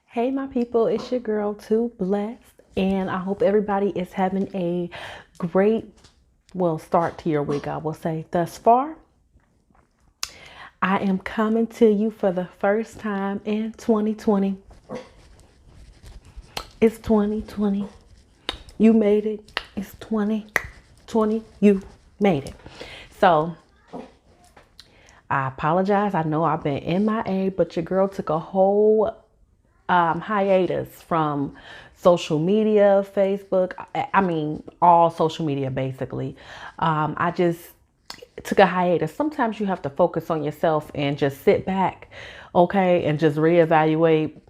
Hey my people, it's your girl Too Blessed, and I hope everybody is having a great, start to your week. I will say thus far. I am coming to you for the first time in 2020. It's 2020. You made it. It's 2020. You made it. So I apologize. I know I've been MIA, but your girl took a whole hiatus from social media, Facebook. I mean, all social media basically. I just took a hiatus. Sometimes you have to focus on yourself and just sit back, okay, and just reevaluate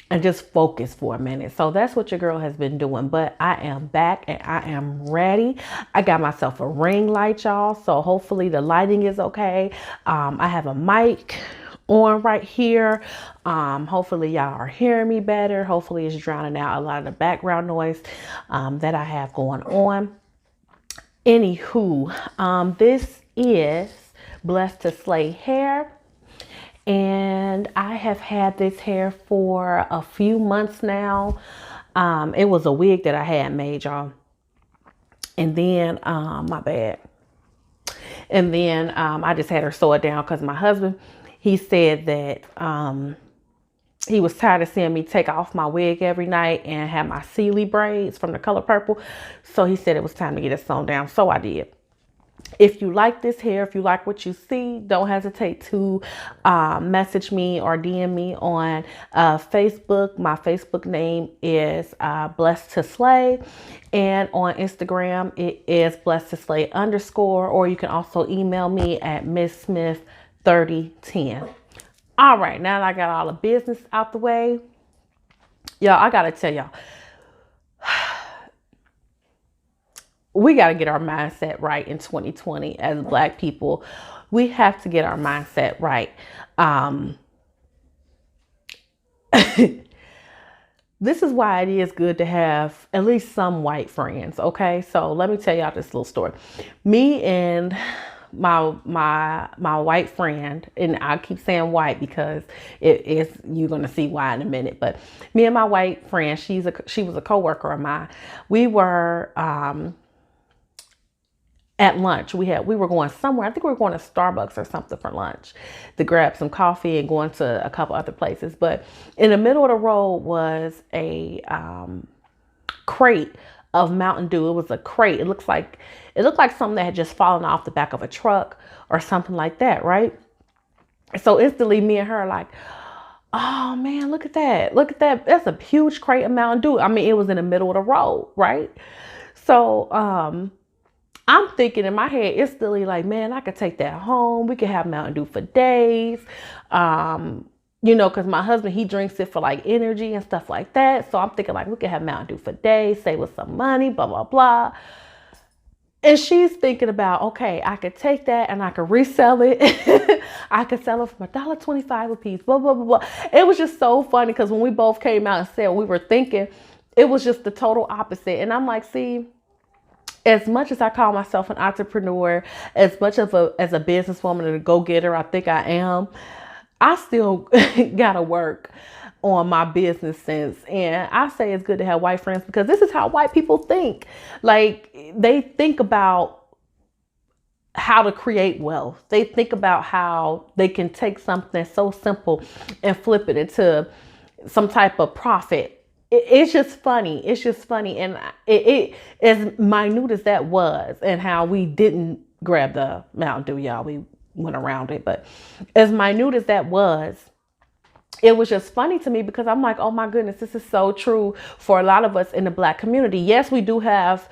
and just focus for a minute. So that's what your girl has been doing. But I am back and I am ready. I got myself a ring light, y'all. So hopefully the lighting is okay. I have a mic on right here. Hopefully y'all are hearing me better. Hopefully it's drowning out a lot of the background noise that I have going on. Anywho, this is Blessed to Slay hair. And I have had this hair for a few months now. It was a wig that I had made, y'all. And then, my bad. And then I just had her sew it down because my husband, he said that he was tired of seeing me take off my wig every night and have my Sealy braids from The Color Purple. So he said it was time to get it sewn down. So I did. If you like this hair, if you like what you see, don't hesitate to message me or DM me on Facebook. My Facebook name is Blessed to Slay. And on Instagram, it is Blessed to Slay _. Or you can also email me at MissSmith3010. All right, now that I got all the business out the way, y'all, I got to tell y'all. We got to get our mindset right in 2020 as Black people. We have to get our mindset right. This is why it is good to have at least some white friends. Okay. So let me tell y'all this little story. Me and my white friend, and I keep saying white because you're going to see why in a minute, but me and my white friend, she was a coworker of mine. We were, at lunch, we were going somewhere. I think we were going to Starbucks or something for lunch to grab some coffee and going to a couple other places. But in the middle of the road was a crate of Mountain Dew. It was a crate. It looked like something that had just fallen off the back of a truck or something like that, right? So instantly, me and her are like, oh man, look at that. Look at that. That's a huge crate of Mountain Dew. I mean, it was in the middle of the road, right? So I'm thinking in my head instantly like, man, I could take that home. We could have Mountain Dew for days. Because my husband, he drinks it for like energy and stuff like that. So I'm thinking like we could have Mountain Dew for days, save us some money, blah, blah, blah. And she's thinking about, okay, I could take that and I could resell it. I could sell it for $1.25 a piece, blah, blah, blah, blah. It was just so funny because when we both came out and said what we were thinking, it was just the total opposite. And I'm like, see, as much as I call myself an entrepreneur, as much as a businesswoman and a go-getter, I think I am, I still gotta work on my business sense. And I say it's good to have white friends because this is how white people think. Like, they think about how to create wealth. They think about how they can take something that's so simple and flip it into some type of profit. It's just funny. It's just funny. And it as minute as that was, and how we didn't grab the Mountain Dew, y'all, we went around it. But as minute as that was, it was just funny to me because I'm like, oh my goodness, this is so true for a lot of us in the Black community. Yes, we do have,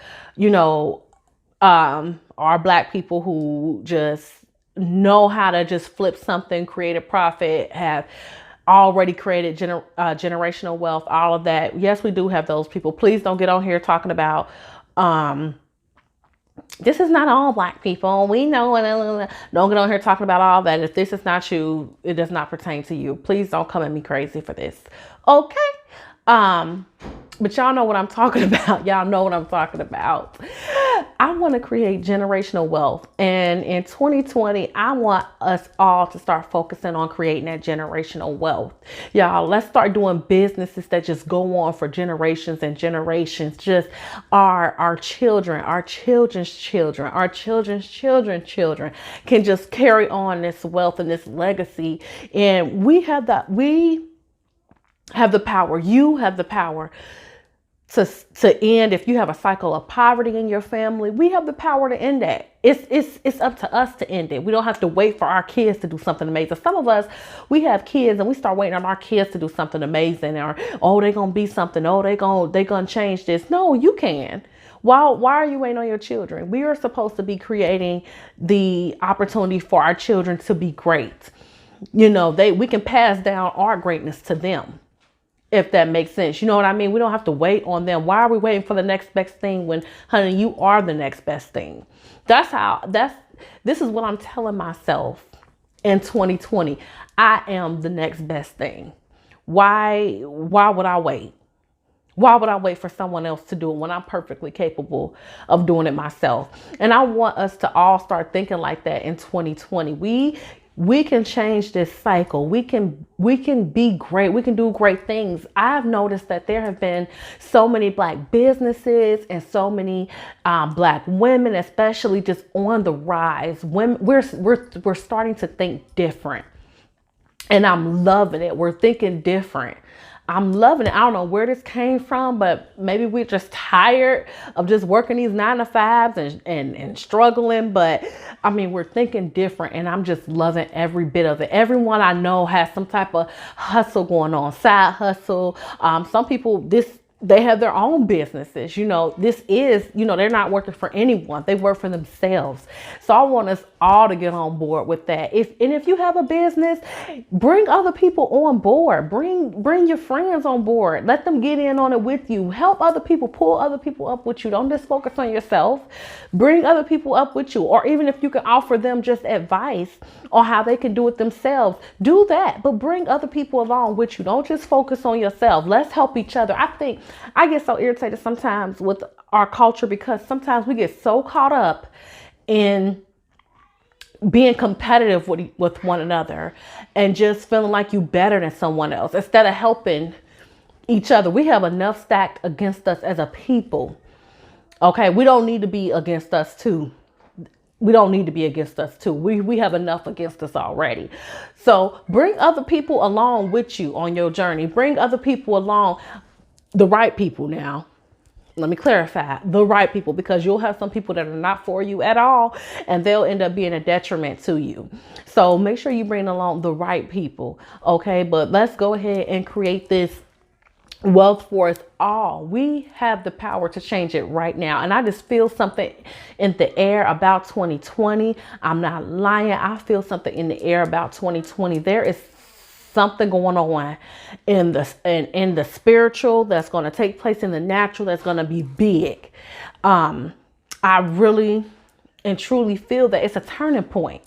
our Black people who just know how to just flip something, create a profit, have already created generational wealth, all of that. Yes, we do have those people. Please don't get on here talking about this is not all Black people. We know, and don't get on here talking about all that. If this is not you, it does not pertain to you. Please don't come at me crazy for this. Okay. But y'all know what I'm talking about. Y'all know what I'm talking about. I want to create generational wealth. And in 2020, I want us all to start focusing on creating that generational wealth. Y'all, let's start doing businesses that just go on for generations and generations. Just our children, our children's children, our children's children can just carry on this wealth and this legacy. And we have the power. You have the power to end. If you have a cycle of poverty in your family, we have the power to end that. It's up to us to end it. We don't have to wait for our kids to do something amazing. Some of us, we have kids and we start waiting on our kids to do something amazing, or, oh, they're going to be something. Oh, they're going to change this. No, you can. Why are you waiting on your children? We are supposed to be creating the opportunity for our children to be great. You know, we can pass down our greatness to them, if that makes sense. You know what I mean? We don't have to wait on them. Why are we waiting for the next best thing when, honey, you are the next best thing? This is what I'm telling myself in 2020. I am the next best thing. Why would I wait? Why would I wait for someone else to do it when I'm perfectly capable of doing it myself? And I want us to all start thinking like that in 2020. We can change this cycle. We can be great. We can do great things. I've noticed that there have been so many Black businesses and so many Black women, especially, just on the rise. We're starting to think different, and I'm loving it. We're thinking different. I'm loving it. I don't know where this came from, but maybe we're just tired of just working these 9-to-5s and struggling. But I mean, we're thinking different, and I'm just loving every bit of it. Everyone I know has some type of hustle going on, side hustle. Some people, they have their own businesses. You know, they're not working for anyone. They work for themselves. So I want us all to get on board with that. If you have a business, bring other people on board. Bring your friends on board. Let them get in on it with you. Help other people, pull other people up with you. Don't just focus on yourself. Bring other people up with you. Or even if you can offer them just advice on how they can do it themselves, do that. But bring other people along with you. Don't just focus on yourself. Let's help each other. I get so irritated sometimes with our culture, because sometimes we get so caught up in being competitive with one another and just feeling like you better than someone else instead of helping each other. We have enough stacked against us as a people. Okay, we don't need to be against us too. We don't need to be against us too. We have enough against us already. So bring other people along with you on your journey. Bring other people along. The right people. Now, let me clarify, the right people, because you'll have some people that are not for you at all, and they'll end up being a detriment to you. So make sure you bring along the right people. Okay. But let's go ahead and create this wealth for us all. We have the power to change it right now. And I just feel something in the air about 2020. I'm not lying. I feel something in the air about 2020. There is something going on in the spiritual that's going to take place in the natural that's going to be big. I really and truly feel that it's a turning point.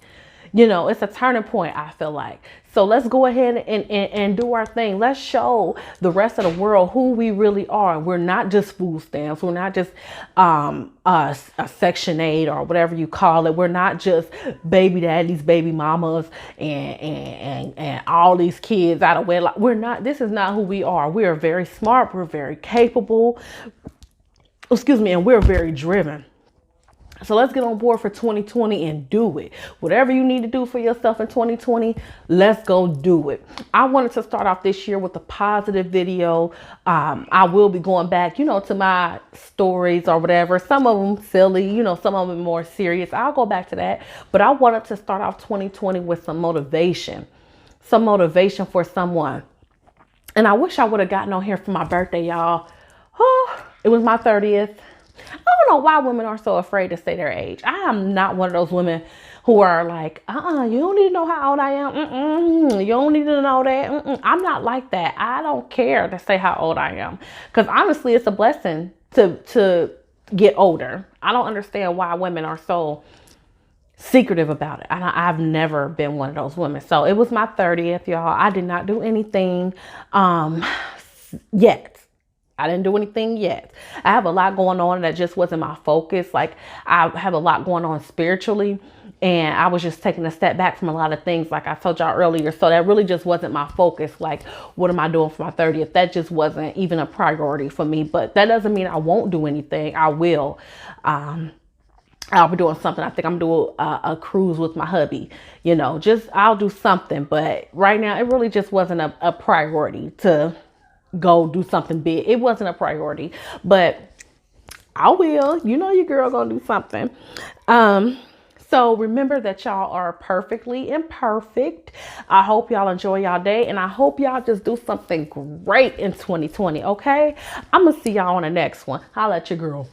You know, it's a turning point, I feel like. So let's go ahead and do our thing. Let's show the rest of the world who we really are. We're not just food stamps. We're not just a Section 8 or whatever you call it. We're not just baby daddies, baby mamas, and all these kids out of wedlock. We're not. This is not who we are. We are very smart. We're very capable. And we're very driven. So let's get on board for 2020 and do it. Whatever you need to do for yourself in 2020, let's go do it. I wanted to start off this year with a positive video. I will be going back, to my stories or whatever. Some of them silly, some of them more serious. I'll go back to that. But I wanted to start off 2020 with some motivation for someone. And I wish I would have gotten on here for my birthday, y'all. Oh, it was my 30th. I don't know why women are so afraid to say their age. I am not one of those women who are like, you don't need to know how old I am. You don't need to know that. I'm not like that. I don't care to say how old I am. Because honestly, it's a blessing to get older. I don't understand why women are so secretive about it. I've never been one of those women. So it was my 30th, y'all. I did not do anything yet. I didn't do anything yet. I have a lot going on that just wasn't my focus. Like I have a lot going on spiritually, and I was just taking a step back from a lot of things, like I told y'all earlier. So that really just wasn't my focus. Like, what am I doing for my 30th? That just wasn't even a priority for me. But that doesn't mean I won't do anything. I will. I'll be doing something. I think I'm doing a cruise with my hubby. Just I'll do something. But right now, it really just wasn't a priority to go do something big. It wasn't a priority, but I will. Your girl gonna do something. So remember that y'all are perfectly imperfect. I hope y'all enjoy y'all day, and I hope y'all just do something great in 2020. Okay, I'm gonna see y'all on the next one. Holla at your girl.